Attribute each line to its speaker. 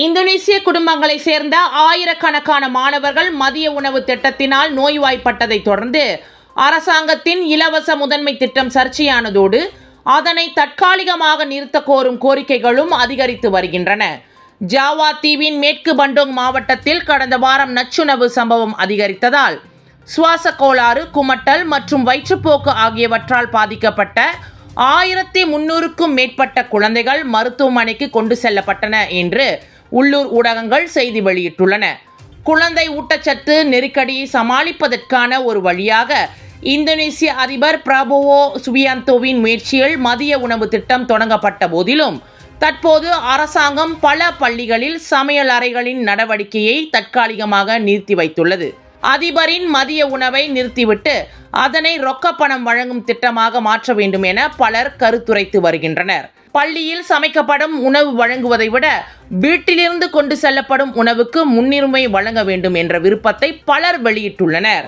Speaker 1: இந்தோனேசிய குடும்பங்களை சேர்ந்த ஆயிரக்கணக்கான மாணவர்கள் மதிய உணவு திட்டத்தினால் நோய்வாய்ப்பட்டதை தொடர்ந்து அரசாங்கத்தின் இலவச முதன்மை திட்டம் சர்ச்சையானதோடு அதனை தற்காலிகமாக நிறுத்த கோரும் கோரிக்கைகளும் அதிகரித்து வருகின்றன. ஜாவா தீவின் மேற்கு பண்டோங் மாவட்டத்தில் கடந்த வாரம் நச்சுணவு சம்பவம் அதிகரித்ததால் சுவாச கோளாறு, குமட்டல் மற்றும் வயிற்றுப்போக்கு ஆகியவற்றால் பாதிக்கப்பட்ட 1300க்கும் மேற்பட்ட குழந்தைகள் மருத்துவமனைக்கு கொண்டு செல்லப்பட்டன என்று உள்ளூர் ஊடகங்கள் செய்தி வெளியிட்டுள்ளன. குழந்தை ஊட்டச்சத்து நெருக்கடியை சமாளிப்பதற்கான ஒரு வழியாக இந்தோனேசிய அதிபர் பிரபோவோ சுபியாந்தோவின் முயற்சியில் மதிய உணவு திட்டம் தொடங்கப்பட்ட போதிலும் தற்போது அரசாங்கம் பல பள்ளிகளில் சமையல் அறைகளின் நடவடிக்கையை தற்காலிகமாக நிறுத்தி வைத்துள்ளது. அதிபரின் மதிய உணவை நிறுத்திவிட்டு அதனை ரொக்கப்பணம் வழங்கும் திட்டமாக மாற்ற வேண்டும் என பலர் கருத்துரைத்து வருகின்றனர். பள்ளியில் சமைக்கப்படும் உணவு வழங்குவதை விட வீட்டிலிருந்து கொண்டு செல்லப்படும் உணவுக்கு முன்னுரிமை வழங்க வேண்டும் என்ற விருப்பத்தை பலர் வெளியிட்டுள்ளனர்.